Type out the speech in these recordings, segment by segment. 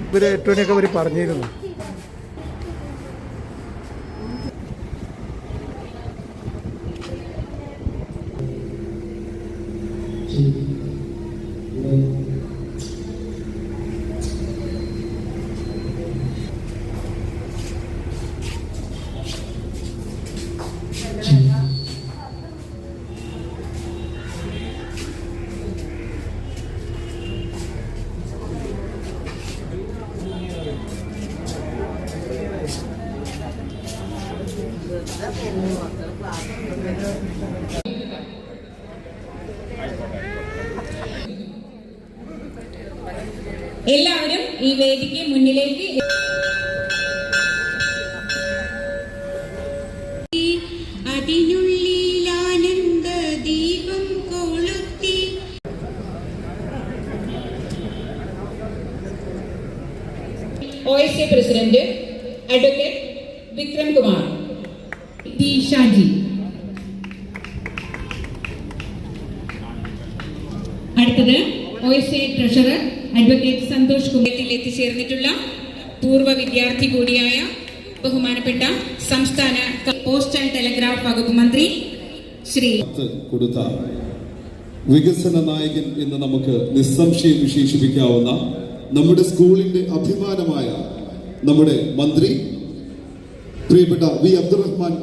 ഇവര് 8 മണിയൊക്കെ അവർ പറഞ്ഞിരുന്നു. എല്ലാവരും ഈ വേദിക്ക് മുന്നിലേക്ക് അതിനുള്ളിൽ ആനന്ദ ദീപം കൊളുത്തി. OSA president advocate Vikram Kumar T Shaji. അടുത്തത് OSA ട്രഷറർ അഡ്വക്കേറ്റ് സന്തോഷ് കുമാരത്തിൽ എത്തിച്ചേർന്നിട്ടുള്ള പൂർവ്വ വിദ്യാർത്ഥി കൂടിയായ ബഹുമാനപ്പെട്ട സംസ്ഥാന പോസ്റ്റ് ആൻഡ് ടെലിഗ്രാഫ് വകുപ്പ് മന്ത്രി ശ്രീ കൊടുത്ത വികസന നായകൻ എന്ന് നമുക്ക് നിസ്സംശയം വിശേഷിപ്പിക്കാവുന്ന നമ്മുടെ സ്കൂളിന്റെ അഭിമാനമായ നമ്മുടെ മന്ത്രി പ്രിയപ്പെട്ട വി അബ്ദുറഹ്മാൻ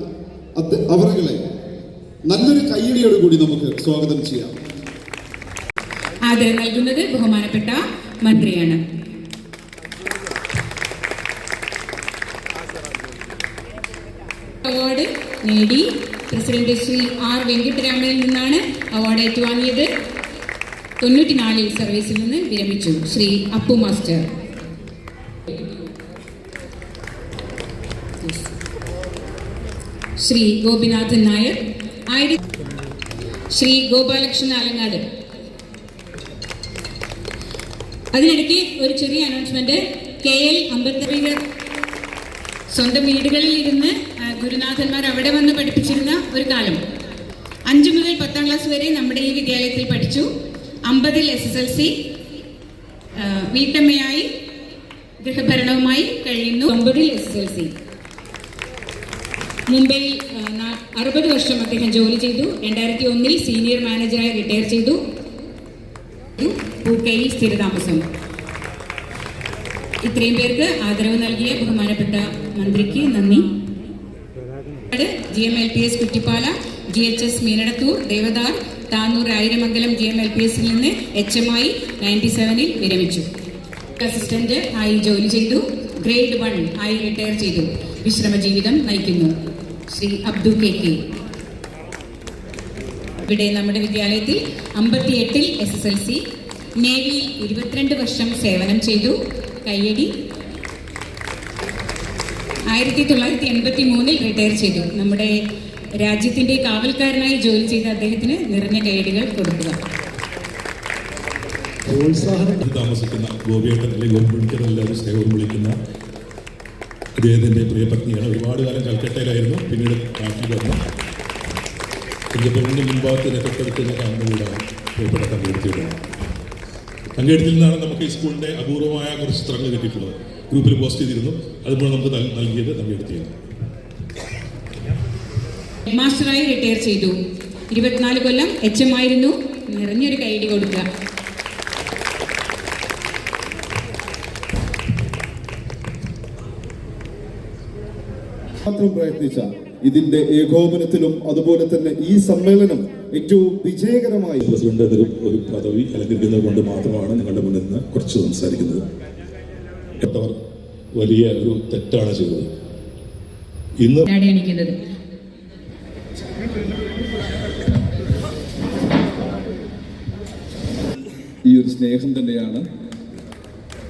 അവറുകളെ നല്ലൊരു കയ്യടിയോടുകൂടി നമുക്ക് സ്വാഗതം ചെയ്യാം. ആദരം നൽകുന്നത് ബഹുമാനപ്പെട്ട മന്ത്രിയാണ്. അവാർഡ് നേടി പ്രസിഡന്റ് ശ്രീ ആർ വെങ്കിട്ടരാമനിൽ നിന്നാണ് അവാർഡ് ഏറ്റുവാങ്ങിയത്. 94 സർവീസിൽ നിന്ന് വിരമിച്ചു ശ്രീ അപ്പു മാസ്റ്റർ. ശ്രീ ഗോപിനാഥൻ നായർ, ശ്രീ ഗോപാലകൃഷ്ണൻ ആലങ്ങാട്. അതിനിടയ്ക്ക് ഒരു ചെറിയ അനൗൺസ്മെന്റ്. KL അംബേദ്കർ സ്വന്തം വീടുകളിൽ ഇരുന്ന് ഗുരുനാഥന്മാർ അവിടെ വന്ന് പഠിപ്പിച്ചിരുന്ന ഒരു കാലം. 5 മുതൽ 10ാം ക്ലാസ് വരെ നമ്മുടെ ഈ വിദ്യാലയത്തിൽ പഠിച്ചു. 50ൽ SSLC, വീട്ടമ്മയായി ഗൃഹഭരണവുമായി കഴിയുന്നു. 9ൽ SSLC. മുംബൈയിൽ 60 വർഷം അദ്ദേഹം ജോലി ചെയ്തു. 2001ൽ സീനിയർ മാനേജറായി റിട്ടയർ ചെയ്തു. പൂക്കയിൽ സ്ഥിരതാമസം. ഇത്രയും പേർക്ക് ആദരവ് നൽകിയ ബഹുമാനപ്പെട്ട മന്ത്രിക്ക് നന്ദി. GMLPS കുറ്റിപ്പാല, GHS മീനടത്തൂർ, ദേവദാർ, താന്നൂർ, ആയിരമംഗലം GMLPSൽ നിന്ന് HM-ആയി 97ൽ വിരമിച്ചു. അസിസ്റ്റന്റ് ആയി ജോലി ചെയ്തു. ഗ്രേഡ് 1 ആയി റിട്ടയർ ചെയ്തു. വിശ്രമ ജീവിതം നയിക്കുന്നു. ശ്രീ അബ്ദു KK. ഇവിടെ നമ്മുടെ വിദ്യാലയത്തിൽ 58ൽ SSLC, നേവിയിൽ 22 വർഷം സേവനം ചെയ്തു. കയ്യടി. 1983ൽ റിട്ടയർ ചെയ്തു. നമ്മുടെ രാജ്യത്തിന്റെ കാവൽക്കാരനായി ജോലി ചെയ്ത അദ്ദേഹത്തിന് നിറഞ്ഞ കയ്യടികൾ കൊടുക്കുക. താമസിക്കുന്ന ഗോപിയേട്ടൻ അല്ലെങ്കിൽ ഗോപിയേട്ടൻ എല്ലാവരും സ്നേഹം വിളിക്കുന്ന അദ്ദേഹത്തിൻ്റെ പ്രിയപത്നിയാണ്. ഒരുപാട് കാലം കൽക്കട്ടയിലായിരുന്നു, പിന്നീട് നാട്ടിൽ വന്നു. എൻ്റെ പെണ്ണിന് മുമ്പാകത്തിന് തൊട്ടടുത്ത് കാണുന്ന വീടാണ്. പ്രിയപ്പെട്ട തങ്കെടുത്തിയുടെ തങ്കെടുത്തിൽ നിന്നാണ് നമുക്ക് ഈ സ്കൂളിൻ്റെ അപൂർവമായ കുറച്ച് ചിത്രങ്ങൾ കിട്ടിയിട്ടുള്ളത്. ഗ്രൂപ്പിൽ പോസ്റ്റ് ചെയ്തിരുന്നു. അതുപോലെ നമുക്ക് നൽകിയത് തങ്കെടുത്തിയാണ്. മാസ്റ്ററായി റിട്ടയർ ചെയ്തു. 24 കൊല്ലം HM ആയിരുന്നു. നിറഞ്ഞൊരു കൈയടി കൊടുക്കുക. മാത്രം പ്രയത്നിച്ച ഇതിന്റെ ഏകോപനത്തിലും അതുപോലെ തന്നെ ഈ സമ്മേളനം ഏറ്റവും വിജയകരമായി പ്രസിഡന്റ് ഒരു പദവി അലങ്കരിക്കുന്നത് കൊണ്ട് മാത്രമാണ് നിങ്ങളുടെ മുന്നിൽ നിന്ന് കുറച്ച് സംസാരിക്കുന്നത്. അവർ വലിയ ഒരു തെറ്റാണ് ചെയ്തത്. ഇന്ന് അണിയിക്കുന്നത് ഈ ഒരു സ്നേഹം തന്നെയാണ്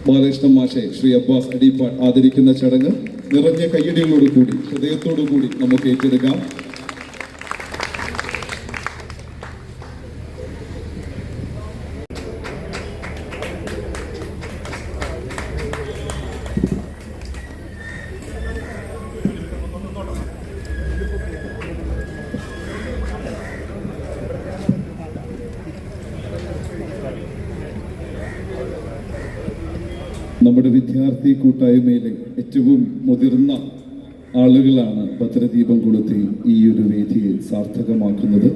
ബാലകൃഷ്ണൻ മാഷെ ശ്രീ അബ്ബാസ് അടിപ്പാട് ആദരിക്കുന്ന ചടങ്ങ് നിറഞ്ഞ കയ്യടികളോട് കൂടി ഹൃദയത്തോടു കൂടി നമുക്ക് ഏറ്റെടുക്കാം. നമ്മുടെ വിദ്യാർത്ഥി കൂട്ടായ്മയിലെ ഏറ്റവും മുതിർന്ന ആളുകളാണ് ഭദ്രദീപം കൊളുത്തി ഈ ഒരു വേദിയെ സാർത്ഥകമാക്കുന്നത്.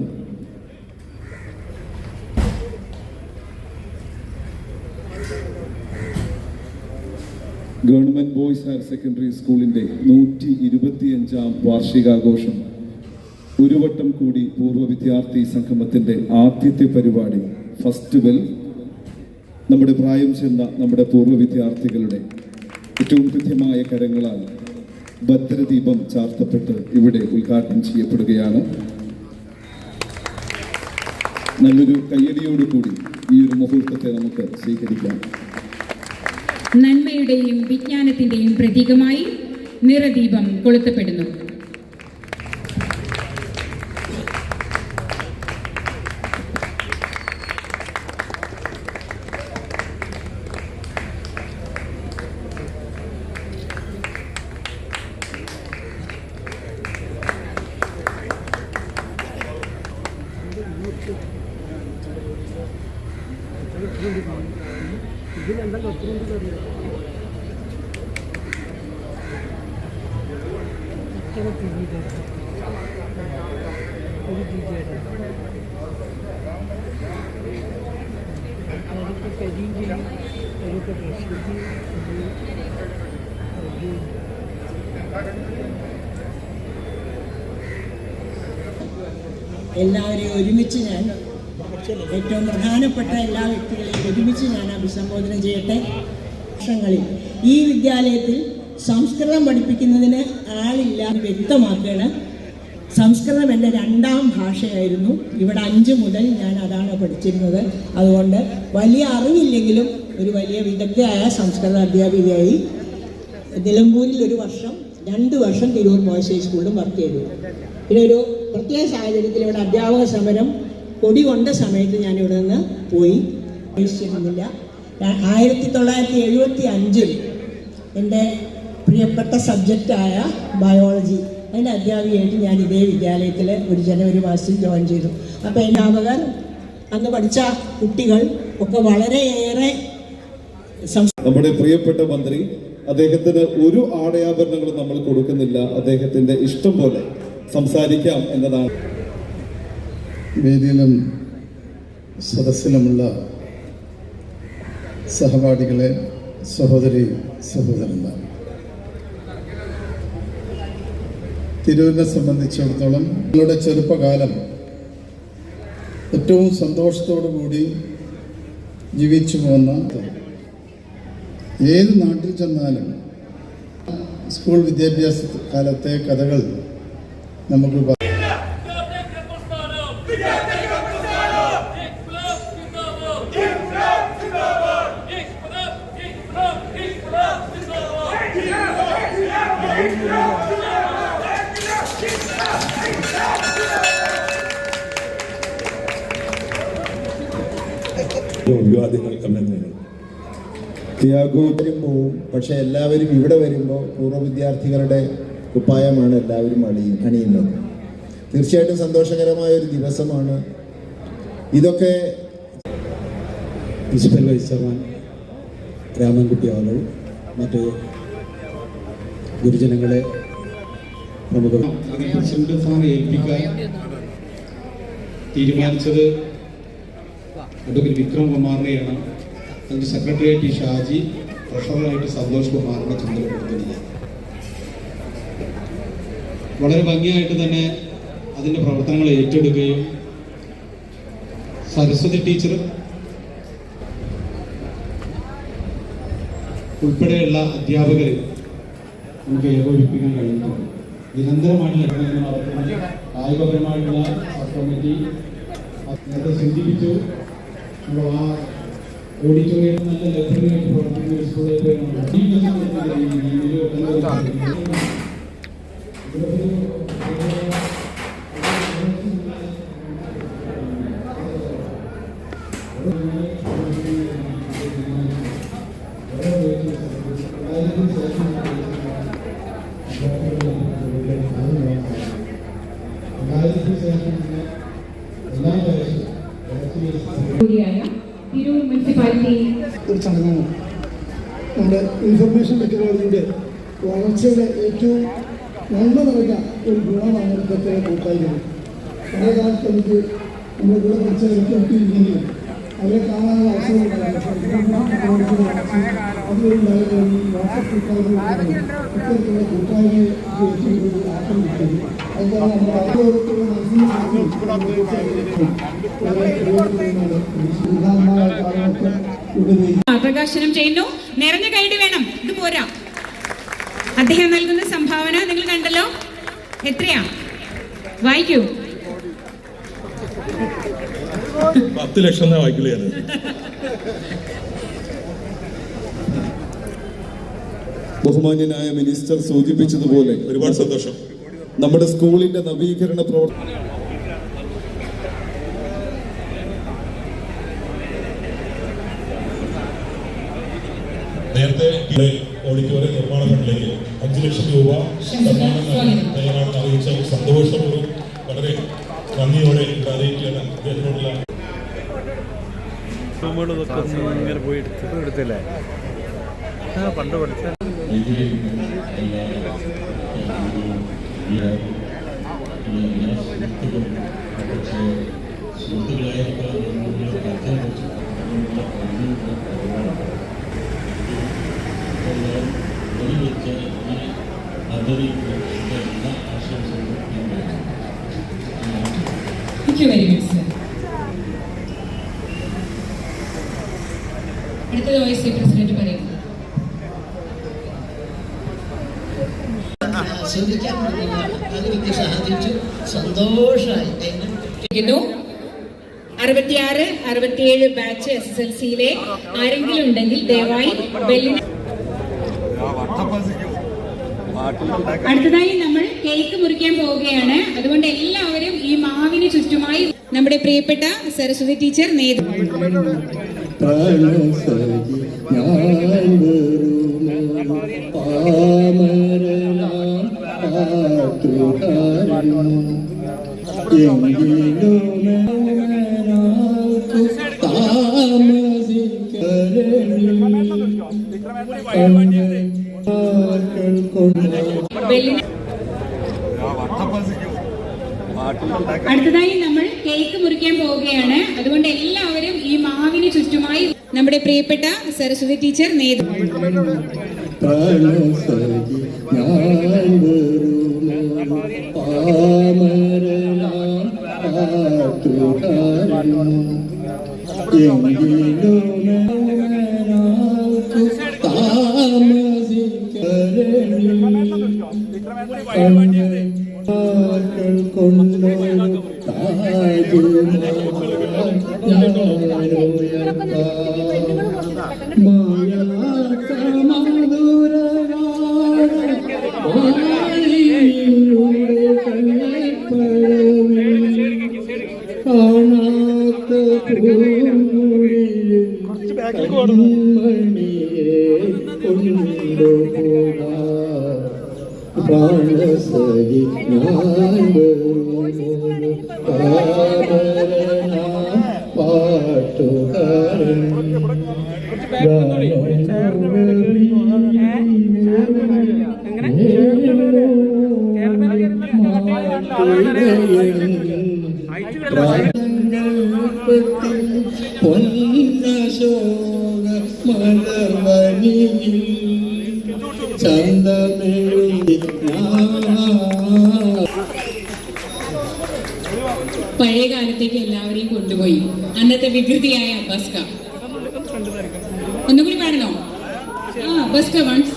ഗവൺമെന്റ് ബോയ്സ് ഹയർ സെക്കൻഡറി സ്കൂളിന്റെ 125ാം വാർഷികാഘോഷം ഒരു വട്ടം കൂടി പൂർവ്വ വിദ്യാർത്ഥി സംഗമത്തിന്റെ ആദ്യത്തെ പരിപാടി ഫസ്റ്റ് ബെൽ നമ്മുടെ പ്രായം ചെന്ന നമ്മുടെ പൂർവ്വ വിദ്യാർത്ഥികളുടെ ഏറ്റവും കൃത്യമായ കരങ്ങളാൽ ഭദ്രദീപം ചാർത്തപ്പെട്ട് ഇവിടെ ഉദ്ഘാടനം ചെയ്യപ്പെടുകയാണ്. നല്ലൊരു കയ്യടിയോടുകൂടി ഈ ഒരു മുഹൂർത്തത്തെ നമുക്ക് സ്വീകരിക്കാം. നന്മയുടെയും വിജ്ഞാനത്തിന്റെയും പ്രതീകമായി നിറദീപം കൊളുത്തപ്പെടുന്നു. എല്ലാവരെയും ഒരുമിച്ച് ഞാൻ ഏറ്റവും പ്രധാനപ്പെട്ട എല്ലാ വ്യക്തികളെയും ഒരുമിച്ച് ഞാൻ അഭിസംബോധന ചെയ്യട്ടെ. വർഷങ്ങളിൽ ഈ വിദ്യാലയത്തിൽ സംസ്കൃതം പഠിപ്പിക്കുന്നതിന് ആളില്ല എന്ന് വ്യക്തമാക്കുകയാണ്. സംസ്കൃതം എൻ്റെ 2ാം ഭാഷയായിരുന്നു. ഇവിടെ 5 മുതൽ ഞാൻ അതാണ് പഠിച്ചിരുന്നത്. അതുകൊണ്ട് വലിയ അറിവില്ലെങ്കിലും ഒരു വലിയ വിദഗ്ധയായ സംസ്കൃത അധ്യാപികയായി നിലമ്പൂരിൽ 1 വർഷം, 2 വർഷം തിരൂർ ബോയ്സ് ഹൈസ്കൂളിലും വർക്ക് ചെയ്തു. പിന്നെ ഒരു പ്രത്യേക സാഹചര്യത്തിൽ ഇവിടെ അധ്യാപക സമരം കൊടി കൊണ്ട സമയത്ത് ഞാൻ ഇവിടെ നിന്ന് പോയി അന്വേഷിച്ചിരുന്നില്ല. 1975 എൻ്റെ പ്രിയപ്പെട്ട സബ്ജക്റ്റായ ബയോളജി അതിൻ്റെ അധ്യാപികയായിട്ട് ഞാൻ ഇതേ വിദ്യാലയത്തിൽ ഒരു ജനുവരി മാസത്തിൽ ജോയിൻ ചെയ്തു. അപ്പോൾ എൻ്റെ അധ്യാപകർ അന്ന് പഠിച്ച കുട്ടികൾ ഒക്കെ വളരെയേറെ നമ്മുടെ പ്രിയപ്പെട്ട മന്ത്രി, അദ്ദേഹത്തിന് ഒരു ആടയാഭരണങ്ങളും നമ്മൾ കൊടുക്കുന്നില്ല. അദ്ദേഹത്തിന്റെ ഇഷ്ടം പോലെ സംസാരിക്കാം എന്നതാണ്. വേദിയിലും സദസ്സിലുമുള്ള സഹപാഠികളെ, സഹോദരി സഹോദരന്മാർ, തിരൂരിനെ സംബന്ധിച്ചിടത്തോളം നിങ്ങളുടെ ചെറുപ്പകാലം ഏറ്റവും സന്തോഷത്തോടു കൂടി ജീവിച്ചു പോന്ന, ഏത് നാട്ടിൽ ചെന്നാലും സ്കൂൾ വിദ്യാഭ്യാസ കാലത്തെ കഥകൾ നമുക്ക് പോവും. പക്ഷെ എല്ലാവരും ഇവിടെ വരുമ്പോൾ പൂർവ്വ വിദ്യാർത്ഥികളുടെ കുപ്പായമാണ് എല്ലാവരും അണിയുന്നത്. തീർച്ചയായിട്ടും സന്തോഷകരമായ ഒരു ദിവസമാണ്. ഇതൊക്കെ പ്രിൻസിപ്പൽ വൈസ് ചെയർമാൻ രാമൻകുട്ടി അവർ, മറ്റ് ഗുരുജനങ്ങളെ പ്രമുഖ പ്രസിഡന്റ് സ്ഥാനം ഏൽപ്പിക്കാൻ തീരുമാനിച്ചത് അഡ്വക്കേറ്റ് വിക്രം കുമാറിനെയാണ്. അതിൻ്റെ സെക്രട്ടറിയായിട്ട് ഷാജി, ട്രഷററായിട്ട് സന്തോഷ് കുമാറിനെ ചുമതലപ്പെടുത്തുന്നില്ല. വളരെ ഭംഗിയായിട്ട് തന്നെ അതിൻ്റെ പ്രവർത്തനങ്ങൾ ഏറ്റെടുക്കുകയും സരസ്വതി ടീച്ചർ ഉൾപ്പെടെയുള്ള അധ്യാപകർ നമുക്ക് ഏകോപിപ്പിക്കാൻ കഴിഞ്ഞിട്ടുണ്ട്. നിരന്തരമായിട്ട് ലക്ഷ്യങ്ങൾ നടത്തുന്ന കായികപരമായിട്ടുള്ള സബ് കമ്മിറ്റി നേരത്തെ സൂചിപ്പിച്ചു. നമ്മൾ ആ ഓഡിറ്റോറിയം നല്ല ലഭ്യമായിട്ട് പ്രവർത്തിക്കുന്ന ഒരു സ്കൂളിലേക്ക് തിരൂർ മുനിസിപ്പാലിറ്റി ഒരു ചടങ്ങാണ്. നമ്മുടെ ഇൻഫർമേഷൻ ടെക്നോളജിയുടെ വളർച്ചയുടെ ഏറ്റവും നന്മ നിറഞ്ഞ ഒരു ഗുണമാണ് ഇതൊക്കെ കൂട്ടായ്മ. പഴയ കാലത്ത് എനിക്ക് നമ്മുടെ കൂടെ പഠിച്ച വ്യക്തിയെങ്കിലും അവരെ കാണാനുള്ള അവസരം ഉണ്ടായിരുന്നു. അതുകൊണ്ടുണ്ടായ വാട്സപ്പ് കൂട്ടായ്മ ഇത്തരത്തിലുള്ള കൂട്ടായ്മയെ ഏറ്റവും കൂടുതൽ ആക്കം കിട്ടുന്നു. അതുപോലെ നമ്മുടെ അതോടൊത്തുള്ള പ്രകാശനം ചെയ്യുന്നു. നിറഞ്ഞ കൈയ്യടി വേണം, ഇത് പോരാ. അദ്ദേഹം നൽകുന്ന സംഭാവന നിങ്ങൾ കണ്ടല്ലോ, എത്രയാ? വായിക്കൂ. 10 ലക്ഷം വായിക്കില്ല. ബഹുമാന്യനായ മിനിസ്റ്റർ സൂചിപ്പിച്ചതുപോലെ ഒരുപാട് സന്തോഷം. നമ്മുടെ സ്കൂളിന്റെ നവീകരണ പ്രവർത്തനം നേരത്തെ ഓഡിറ്റോറിയം നിർമ്മാണ ഫണ്ടിലേക്ക് 5 ലക്ഷം രൂപ തയ്യാറാണെന്ന് അറിയിച്ച സന്തോഷപൂർവ്വം വളരെ നന്ദിയോടെ അറിയിക്കുകയാണ്. അദ്ദേഹത്തിനോടുള്ള പോയി എടുത്തില്ലേ പണ്ട് പഠിച്ച Thank you very much, sir. അടുത്തത് വൈസ് പ്രസിഡന്റ് പറയും. സന്തോഷമായി 66, 67 ബാച്ച് SSLCയിലെ ആരെങ്കിലും ഉണ്ടെങ്കിൽ ദയവായി ബെല്ലിന്. അടുത്തതായി നമ്മൾ കേക്ക് മുറിക്കാൻ പോവുകയാണ്. അതുകൊണ്ട് എല്ലാവരും ഈ മാവിന് ചുറ്റുമായി നമ്മുടെ പ്രിയപ്പെട്ട സരസ്വതി ടീച്ചർ അടുത്തതായി നമ്മൾ കേക്ക് മുറിക്കാൻ പോവുകയാണ്. അതുകൊണ്ട് എല്ലാവരും ഈ മാവിന് ചുറ്റുമായി നമ്മുടെ പ്രിയപ്പെട്ട സരസ്വതി ടീച്ചർ പാട്ടുകാരൻ പൊന്നശോക മലമണിയിൽ ചന്തമേറി പഴയ കാലത്തേക്ക് എല്ലാവരെയും കൊണ്ടുപോയി അന്നത്തെ വികൃതിയായ അബ്ബാസ്ക. ഒന്നുകൂടി പാടണോ? അബ്ബാസ്ക വൺസ്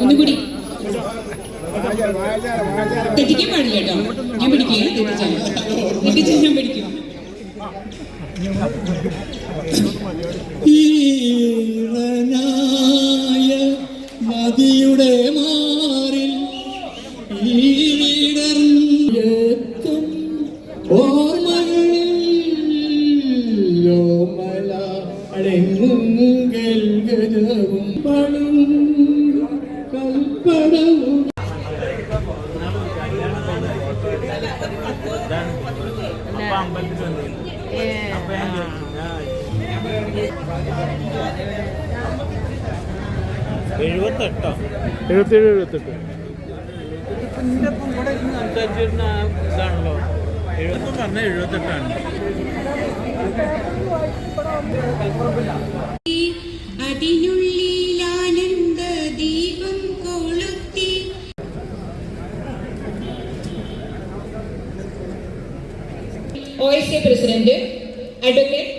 ഒന്നുകൂടി. തെറ്റിക്കാൻ പാടില്ല കേട്ടോ, ഞാൻ പിടിക്കുക. തെറ്റിച്ചാൽ ഞാൻ പിടിക്കും. ഈറനായ നദിയുടെ മാറിൽ ഈടർത്തും ഓർമ്മകളിൽ യോമല അടങ്ങുങ്കൽ ഗജവും പണം കൽപ്പടവും എഴുപത്തെട്ടോ 77-78 സംസാരിച്ചിരുന്ന ഇതാണല്ലോ. 70 പറഞ്ഞ 78ആണ്. അതിനുള്ളിലാനന്ദ ദീപം കൊളുത്തി. OSA president advocate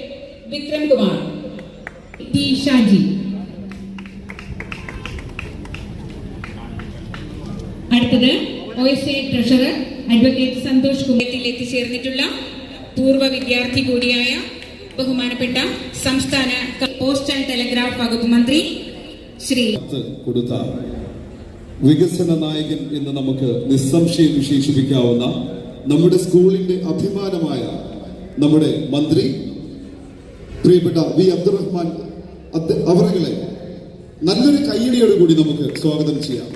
Vikram Kumar T Shaji. അടുത്തത് OSA ട്രഷറർ അഡ്വക്കേറ്റ് സന്തോഷ് കുമാരത്തിൽ എത്തിച്ചേർന്നിട്ടുള്ള പൂർവ്വ വിദ്യാർത്ഥി കൂടിയായ ബഹുമാനപ്പെട്ട സംസ്ഥാന പോസ്റ്റ് ആൻഡ് ടെലിഗ്രാഫ് വകുപ്പ് മന്ത്രി ശ്രീ കൊടുത്ത വികസന നായകൻ എന്ന് നമുക്ക് നിസ്സംശയം വിശേഷിപ്പിക്കാവുന്ന നമ്മുടെ സ്കൂളിന്റെ അഭിമാനമായ നമ്മുടെ മന്ത്രി പ്രിയപ്പെട്ട വി അബ്ദുറഹ്മാൻ അവറുകളെ നല്ലൊരു കയ്യടിയോടുകൂടി നമുക്ക് സ്വാഗതം ചെയ്യാം.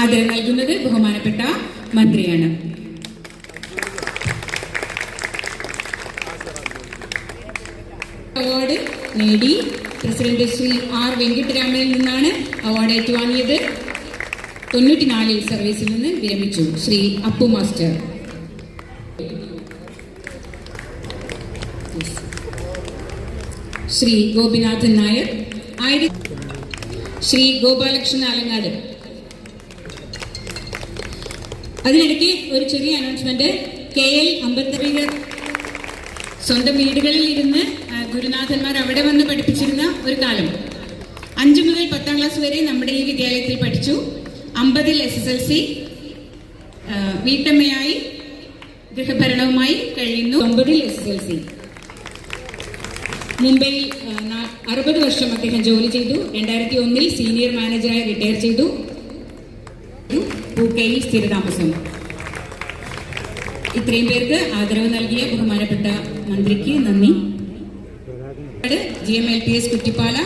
ആദരം നൽകുന്നത് ബഹുമാനപ്പെട്ട മന്ത്രിയാണ്. അവാർഡ് നേടി പ്രസിഡന്റ് ശ്രീ ആർ വെങ്കിട്ടരാമനിൽ നിന്നാണ് അവാർഡ് ഏറ്റുവാങ്ങിയത്. 94 സർവീസിൽ നിന്ന് വിരമിച്ചു ശ്രീ അപ്പു മാസ്റ്റർ. ശ്രീ ഗോപിനാഥൻ നായർ, ശ്രീ ഗോപാലകൃഷ്ണൻ ആലങ്ങാട്. അതിനിടയ്ക്ക് ഒരു ചെറിയ അനൗൺസ്മെന്റ്. KL അമ്പത്തറിയർ സ്വന്തം വീടുകളിൽ ഇരുന്ന് ഗുരുനാഥന്മാർ അവിടെ വന്ന് പഠിപ്പിച്ചിരുന്ന ഒരു കാലം. 5 മുതൽ 10ാം ക്ലാസ് വരെ നമ്മുടെ ഈ വിദ്യാലയത്തിൽ പഠിച്ചു. 50ൽ SSLC, വീട്ടമ്മയായി ഗൃഹഭരണവുമായി കഴിയുന്നു. 9ൽ SSLC. മുംബൈയിൽ 60 വർഷം അദ്ദേഹം ജോലി ചെയ്തു. 2001ൽ സീനിയർ മാനേജറായി റിട്ടയർ ചെയ്തു. പൂക്കയിൽ സ്ഥിരതാമസം. ഇത്രയും പേർക്ക് ആദരവ് നൽകിയ ബഹുമാനപ്പെട്ട മന്ത്രിക്ക് നന്ദി. GMLPS കുറ്റിപ്പാല,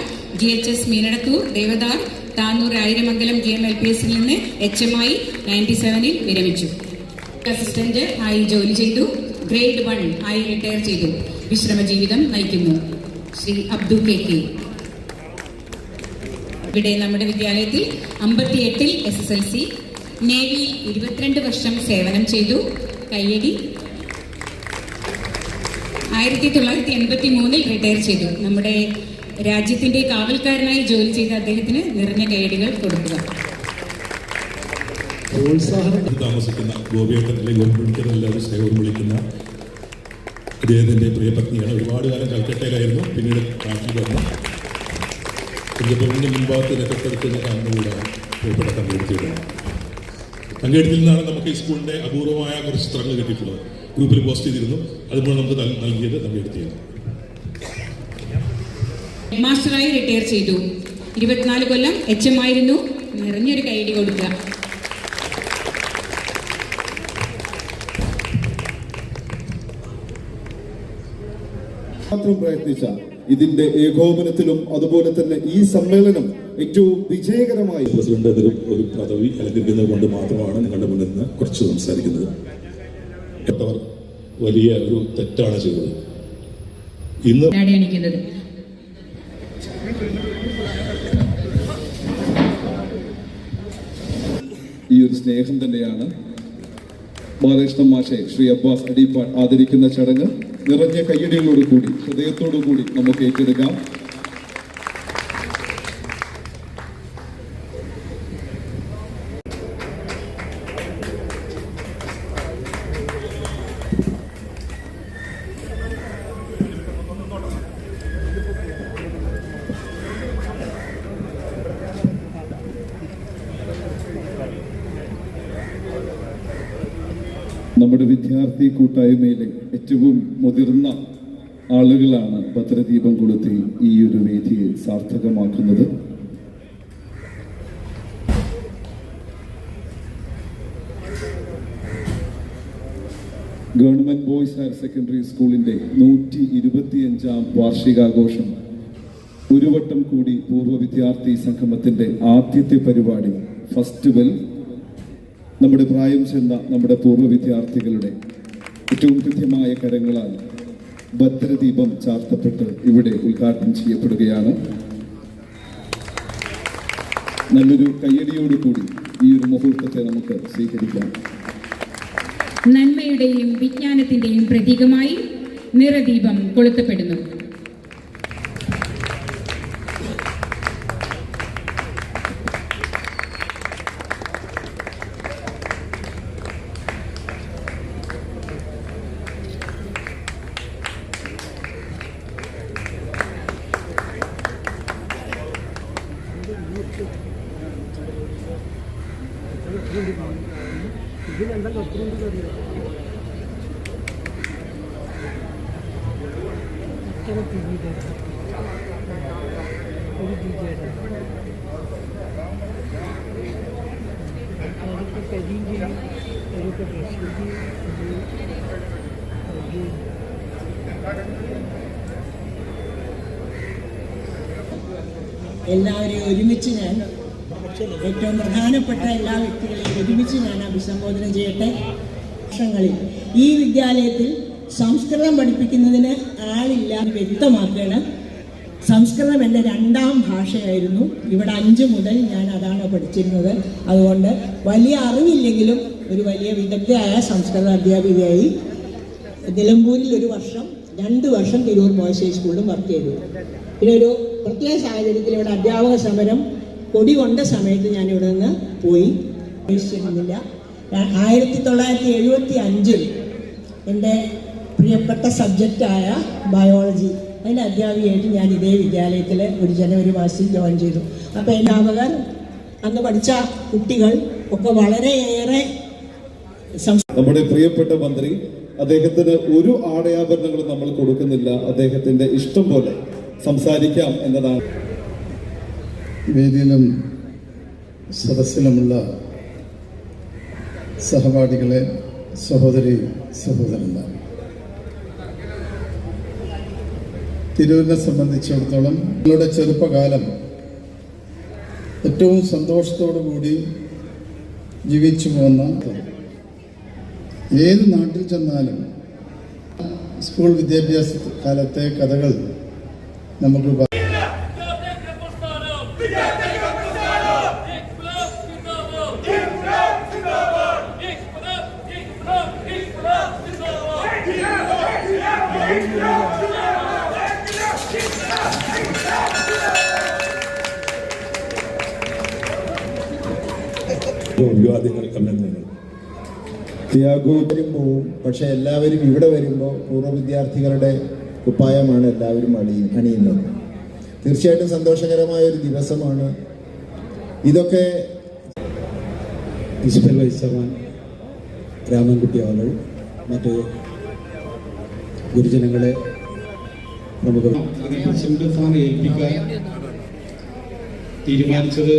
GHS മീനടത്തൂർ, ദേവദാർ, താന്നൂർ, ആയിരമംഗലം GMLPSൽ നിന്ന് HMI 97ൽ വിരമിച്ചു. അസിസ്റ്റന്റ് ആയി ജോലി ചെയ്തു. ഗ്രേഡ് 1 ആയി റിട്ടയർ ചെയ്തു. വിശ്രമ ജീവിതം നയിക്കുന്നു. ശ്രീ അബ്ദു KK. ഇവിടെ നമ്മുടെ വിദ്യാലയത്തിൽ 58ൽ SSLC, നേവിയിൽ 22 വർഷം സേവനം ചെയ്തു. കയ്യടി. 1983ൽ റിട്ടയർ ചെയ്തു. നമ്മുടെ രാജ്യത്തിന്റെ കാവൽക്കാരനായി ജോലി ചെയ്ത അദ്ദേഹത്തിന് നിറഞ്ഞ കയ്യടികൾ കൊടുക്കുക. താമസിക്കുന്ന ഗോപിയേട്ടനിലെ ഗോപിയെല്ലാവരും സ്നേഹം വിളിക്കുന്ന അദ്ദേഹത്തിൻ്റെ പ്രിയപത്നിയാണ്. ഒരുപാട് കാലം കൽക്കട്ടയിലായിരുന്നു, പിന്നീട് നാട്ടിൽ വന്നു. കുഞ്ചപ്പുറത്തിൻ്റെ മുൻഭാഗത്ത് തൊട്ടടുത്തുള്ള കാണുന്നതിലാണ് പ്രിയപ്പെട്ട തങ്കെടുത്തിയുള്ളത്. തങ്കെടുത്തിൽ നിന്നാണ് നമുക്ക് ഈ സ്കൂളിൻ്റെ അപൂർവമായ കുറച്ച് ചിത്രങ്ങൾ കിട്ടിയിട്ടുള്ളത്. ഗ്രൂപ്പിൽ പോസ്റ്റ് ചെയ്തിരുന്നു. അതുപോലെ നമുക്ക് നൽകിയത് തങ്കെടുത്തിയാണ്. മാസ്റ്ററായി റിട്ടയർ ചെയ്തു. 24 കൊല്ലം HM ആയിരുന്നു. നിറഞ്ഞൊരു കൈയടി കൊടുക്കുക. മാത്രം പ്രയത്നിച്ച ഇതിന്റെ ഏകോപനത്തിലും അതുപോലെ തന്നെ ഈ സമ്മേളനം ഏറ്റവും വിജയകരമായി പ്രസിഡന്റ് എന്നൊരു ഒരു പദവി അലങ്കരിക്കുന്നത് കൊണ്ട് മാത്രമാണ് നിങ്ങളുടെ മുന്നിൽ നിന്ന് കുറച്ച് സംസാരിക്കുന്നത്. വലിയ ഒരു തെറ്റാണ് ചെയ്തത്. ഇന്ന് അണിയിക്കുന്നത് ഈ ഒരു സ്നേഹം തന്നെയാണ് ബാലകൃഷ്ണൻ മാഷെ ശ്രീ അബ്ബാസ് അടിപ്പാട് ആദരിക്കുന്ന ചടങ്ങ് നിറഞ്ഞ കയ്യടികളോട് കൂടി ഹൃദയത്തോടു കൂടി നമുക്ക് ഏറ്റെടുക്കാം. നമ്മുടെ വിദ്യാർത്ഥി കൂട്ടായ്മയിലെ ഏറ്റവും മുതിർന്ന ആളുകളാണ് ഭദ്രദീപം കൊളുത്തി ഈ ഒരു വേദിയെ സാർത്ഥകമാക്കുന്നത്. ഗവൺമെന്റ് ബോയ്സ് ഹയർ സെക്കൻഡറി സ്കൂളിന്റെ 125ാം വാർഷികാഘോഷം ഒരു വട്ടം കൂടി പൂർവ്വ വിദ്യാർത്ഥി സംഗമത്തിന്റെ ആദ്യത്തെ പരിപാടി ഫെസ്റ്റിവൽ നമ്മുടെ പ്രായം ചെന്ന നമ്മുടെ പൂർവ്വ വിദ്യാർത്ഥികളുടെ ഏറ്റവും കൃത്യമായ കരങ്ങളാൽ ഭദ്രദീപം ചാർത്തപ്പെട്ട് ഇവിടെ ഉദ്ഘാടനം ചെയ്യപ്പെടുകയാണ്. നല്ലൊരു കയ്യടിയോടുകൂടി ഈ ഒരു മുഹൂർത്തത്തെ നമുക്ക് സ്വീകരിക്കാം. നന്മയുടെയും വിജ്ഞാനത്തിന്റെയും പ്രതീകമായി നിറദീപം കൊളുത്തപ്പെടുന്നു. എല്ലാവരെയും ഒരുമിച്ച് ഞാൻ ഏറ്റവും പ്രധാനപ്പെട്ട എല്ലാ വ്യക്തികളെയും ഒരുമിച്ച് ഞാൻ അഭിസംബോധന ചെയ്യട്ടെ. വർഷങ്ങളിൽ ഈ വിദ്യാലയത്തിൽ സംസ്കൃതം പഠിപ്പിക്കുന്നതിന് ആളില്ല എന്ന് വ്യക്തമാക്കുകയാണ്. സംസ്കൃതം എൻ്റെ 2ാം ഭാഷയായിരുന്നു. ഇവിടെ 5 മുതൽ ഞാൻ അതാണ് പഠിച്ചിരുന്നത്. അതുകൊണ്ട് വലിയ അറിവില്ലെങ്കിലും ഒരു വലിയ വിദഗ്ധയായ സംസ്കൃത അധ്യാപികയായി നിലമ്പൂരിൽ 1 വർഷം, 2 വർഷം തിരൂർ ബോയ്സ് ഹൈ സ്കൂളിലും വർക്ക് ചെയ്തു. പിന്നെ ഒരു പ്രത്യേക സാഹചര്യത്തിൽ ഇവിടെ അധ്യാപക സമരം കൊടി കൊണ്ട സമയത്ത് ഞാൻ ഇവിടെ നിന്ന് പോയി. പ്രവേശിച്ചിരുന്നില്ല. 1975 എൻ്റെ പ്രിയപ്പെട്ട സബ്ജക്റ്റായ ബയോളജി അതിൻ്റെ അധ്യാപികയായിട്ട് ഞാൻ ഇതേ വിദ്യാലയത്തിൽ ഒരു ജനുവരി മാസത്തിൽ ജോയിൻ ചെയ്തു. അപ്പോൾ അധ്യാപകർ അന്ന് പഠിച്ച കുട്ടികൾ ഒക്കെ വളരെയേറെ നമ്മുടെ പ്രിയപ്പെട്ട മന്ത്രി, അദ്ദേഹത്തിന് ഒരു ആടയാഭരണങ്ങളും നമ്മൾ കൊടുക്കുന്നില്ല. അദ്ദേഹത്തിന്റെ ഇഷ്ടം പോലെ സംസാരിക്കാം എന്നതാണ്. വേദിയിലും സദസ്സിലുമുള്ള സഹപാഠികളെ, സഹോദരി സഹോദരന്മാർ, തിരൂരിനെ സംബന്ധിച്ചിടത്തോളം നിങ്ങളുടെ ചെറുപ്പകാലം ഏറ്റവും സന്തോഷത്തോടു കൂടി ജീവിച്ചു പോന്ന, ഏത് നാട്ടിൽ ചെന്നാലും സ്കൂൾ വിദ്യാഭ്യാസ കാലത്തെ കഥകൾ നമുക്ക് പോവും. പക്ഷെ എല്ലാവരും ഇവിടെ വരുമ്പോൾ പൂർവ്വ വിദ്യാർത്ഥികളുടെ കുപ്പായമാണ് എല്ലാവരും അണിയുന്നത്. തീർച്ചയായിട്ടും സന്തോഷകരമായ ഒരു ദിവസമാണ് ഇതൊക്കെ. പ്രിൻസിപ്പൽ വൈസ് ചെയർമാൻ രാമൻകുട്ടി അവർ, മറ്റ് ഗുരുജനങ്ങളെ, പ്രമുഖ പ്രസിഡന്റ് സ്ഥാനം ഏൽപ്പിക്കാൻ തീരുമാനിച്ചത്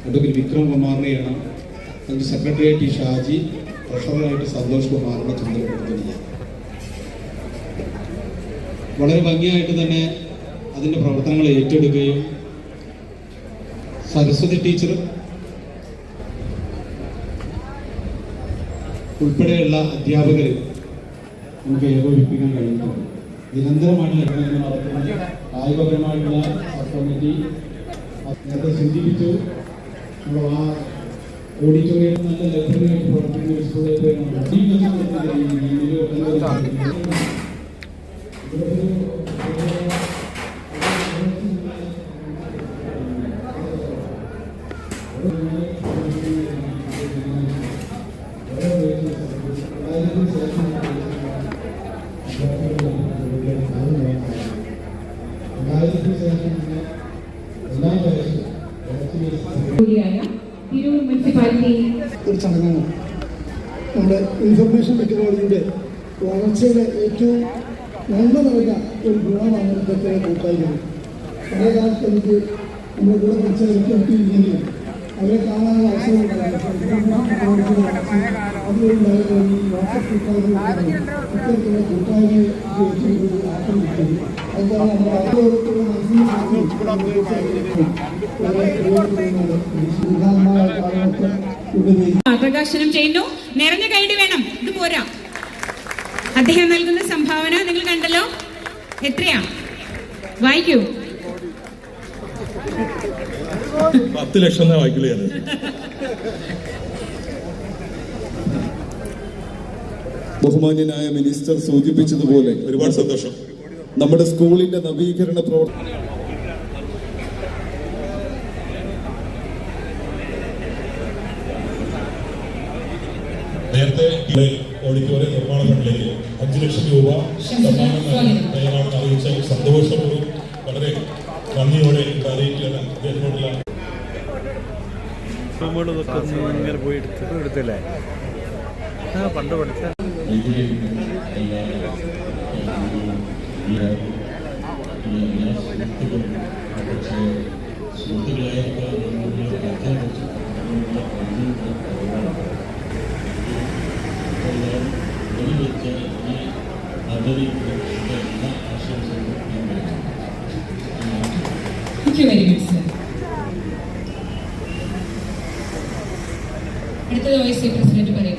അഡ്വക്കേറ്റ് വിക്രം കുമാറിനെയാണ്. അതിൻ്റെ സെക്രട്ടറിയായിട്ട് ഷാജി, ട്രഷററായിട്ട് സന്തോഷ് കുമാറിനെ ചുമതലപ്പെടുത്തുകയാണ്. വളരെ ഭംഗിയായിട്ട് തന്നെ അതിൻ്റെ പ്രവർത്തനങ്ങൾ ഏറ്റെടുക്കുകയും സരസ്വതി ടീച്ചർ ഉൾപ്പെടെയുള്ള അധ്യാപകർ നമുക്ക് ഏകോപിപ്പിക്കാൻ കഴിഞ്ഞിട്ടുണ്ട്. നിരന്തരമായിട്ടുള്ള നടത്തുന്ന കായികപരമായിട്ടുള്ള സബ് കമ്മിറ്റി നേരത്തെ സൂചിപ്പിച്ചു. നമ്മൾ ആ ഓഡിറ്റോറിയം നല്ല ലഭ്യമായിട്ട് പ്രവർത്തിക്കുന്ന സ്കൂളിലേക്ക് തിരൂർ മുനിസിപ്പാലിറ്റി ഒരു ചടങ്ങാണ്. നമ്മുടെ ഇൻഫർമേഷൻ ടെക്നോളജിയുടെ വളർച്ചയുടെ ഏറ്റവും നന്മ നിറഞ്ഞ ഒരു ഗുണമാണ് ഇതൊക്കെ കൂട്ടായ്മ. പഴയ കാലത്ത് എനിക്ക് നമ്മുടെ കൂടെ പഠിച്ച വ്യക്തിയെങ്കിലും അവരെ കാണാനുള്ള അവസരം ഉണ്ടായിരുന്നു. അതുകൊണ്ടായിരുന്നു ഈ വാട്സപ്പ് കൂട്ടായ്മ ഇത്തരത്തിലുള്ള കൂട്ടായ്മയെ ഏറ്റവും കൂടുതൽ ആക്കം കിട്ടുന്നത്. അതുപോലെ നമ്മുടെ ഓരോരുത്തരുടെ പ്രകാശനം ചെയ്യുന്നു. നിറഞ്ഞ കൈയ്യടി വേണം, ഇത് പോരാ. അദ്ദേഹം നൽകുന്ന സംഭാവന നിങ്ങൾ കണ്ടല്ലോ, എത്രയാ? വായിക്കൂ. 10 ലക്ഷം വായിക്കുകയാണ്. ബഹുമാന്യനായ മിനിസ്റ്റർ സൂചിപ്പിച്ചതുപോലെ ഒരുപാട് സന്തോഷം. നമ്മുടെ സ്കൂളിന്റെ നവീകരണ പ്രവർത്തനം നേരത്തെ ഓഡിറ്റോറിയം നിർമ്മാണ ഫണ്ടിലേക്ക് 5 ലക്ഷം രൂപ സമ്മാനം തയ്യാറാണെന്ന് അറിയിച്ച സന്തോഷപൂർവ്വം വളരെ നന്ദിയോടെ അറിയിക്കുകയാണ്. അദ്ദേഹത്തോടുള്ള ഇങ്ങനെ പോയി എടുത്തില്ലേ? പണ്ട് പഠിച്ച Thank you very much, sir. അടുത്തത് വൈസ് പ്രസിഡന്റ് പറയും.